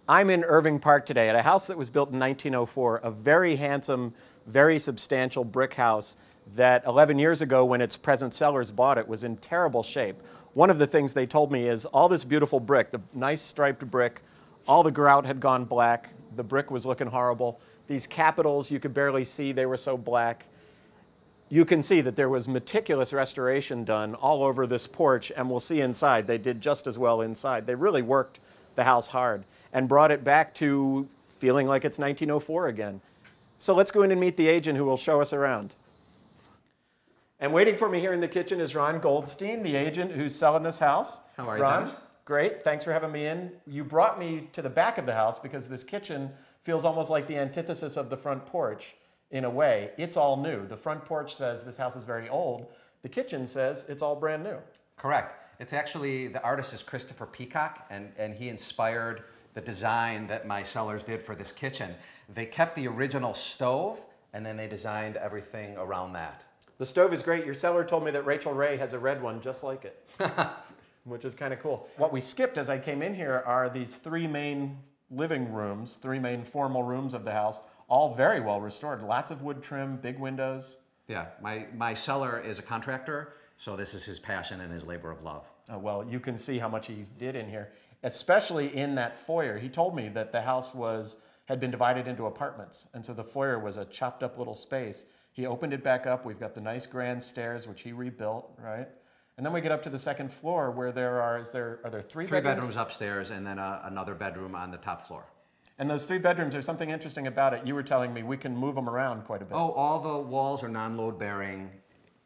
I'm in Irving Park today at a house that was built in 1904, a very handsome, very substantial brick house that 11 years ago, when its present sellers bought it, was in terrible shape. One of the things they told me is all this beautiful brick, the nice striped brick, all the grout had gone black, the brick was looking horrible. These capitals, you could barely see, they were so black. You can see that there was meticulous restoration done all over this porch, and we'll see inside. They did just as well inside. They really worked the house hard and brought it back to feeling like it's 1904 again. So let's go in and meet the agent who will show us around. And waiting for me here in the kitchen is Ron Goldstein, the agent who's selling this house. How are you, Ron? Dennis? Great, thanks for having me in. You brought me to the back of the house because this kitchen feels almost like the antithesis of the front porch in a way. It's all new. The front porch says this house is very old. The kitchen says it's all brand new. Correct. It's actually, the artist is Christopher Peacock, and he inspired the design that my sellers did for this kitchen. They kept the original stove, and then they designed everything around that. The stove is great. Your seller told me that Rachel Ray has a red one just like it, which is kind of cool. What we skipped as I came in here are these three main living rooms, three main formal rooms of the house, all very well restored. Lots of wood trim, big windows. Yeah, my seller is a contractor, so this is his passion and his labor of love. Oh, well, you can see how much he did in here, especially in that foyer. He told me that the house had been divided into apartments, and so the foyer was a chopped up little space. He opened it back up. We've got the nice grand stairs, which he rebuilt, right? And then we get up to the second floor where are there three bedrooms? Three bedrooms upstairs and then another bedroom on the top floor. And those three bedrooms, there's something interesting about it. You were telling me we can move them around quite a bit. Oh, all the walls are non-load bearing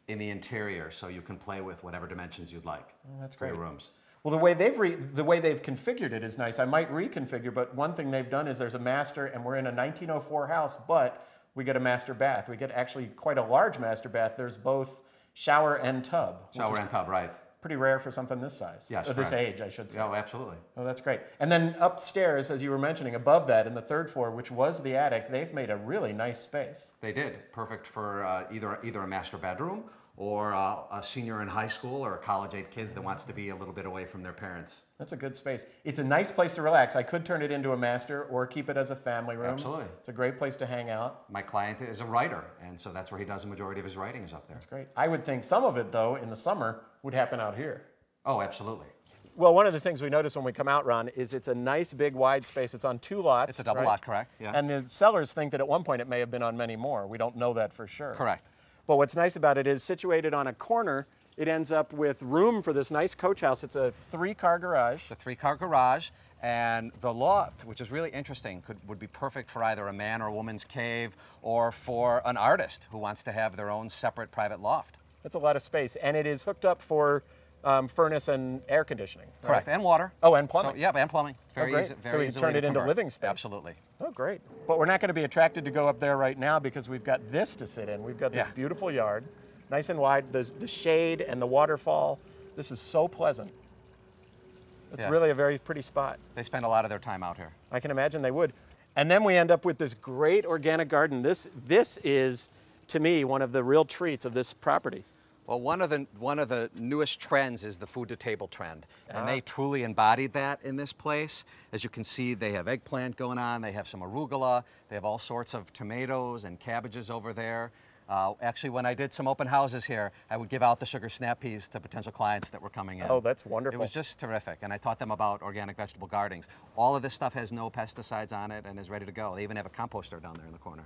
in the interior, so you can play with whatever dimensions you'd like. Oh, that's for great. your rooms. Well, the way they've configured it is nice. I might reconfigure, but one thing they've done is there's a master, and we're in a 1904 house, but we get a master bath. We get actually quite a large master bath. There's both shower and tub. Shower and tub, right. Pretty rare for something this size. Yes, or this age, I should say. Oh, absolutely. Oh, that's great. And then upstairs, as you were mentioning, above that in the third floor, which was the attic, they've made a really nice space. They did. Perfect for either a master bedroom or a senior in high school or a college-age kids that wants to be a little bit away from their parents. That's a good space. It's a nice place to relax. I could turn it into a master or keep it as a family room. Absolutely. It's a great place to hang out. My client is a writer, and so that's where he does the majority of his writing is up there. That's great. I would think some of it, though, in the summer, would happen out here. Oh, absolutely. Well, one of the things we notice when we come out, Ron, is it's a nice, big, wide space. It's on 2 lots. It's a double right? lot, correct? Yeah. And the sellers think that at one point it may have been on many more. We don't know that for sure. Correct. But what's nice about it is situated on a corner, it ends up with room for this nice coach house. It's a 3-car garage. It's a 3-car garage, and the loft, which is really interesting, would be perfect for either a man or a woman's cave or for an artist who wants to have their own separate private loft. That's a lot of space, and it is hooked up for furnace and air conditioning. Right? Correct, and water. Oh, and plumbing. So, yeah, and plumbing. Very easy. Very so you easily turned to it into convert. living space. Absolutely. Oh, great. But we're not going to be attracted to go up there right now because we've got this to sit in. We've got this beautiful yard, nice and wide, the shade and the waterfall. This is so pleasant. It's really a very pretty spot. They spend a lot of their time out here. I can imagine they would. And then we end up with this great organic garden. This is, to me, one of the real treats of this property. Well, one of the newest trends is the food to table trend, and they truly embodied that in this place. As you can see, they have eggplant going on, they have some arugula, they have all sorts of tomatoes and cabbages over there. Actually, when I did some open houses here, I would give out the sugar snap peas to potential clients that were coming in. Oh, that's wonderful. It was just terrific, and I taught them about organic vegetable gardens. All of this stuff has no pesticides on it and is ready to go. They even have a composter down there in the corner.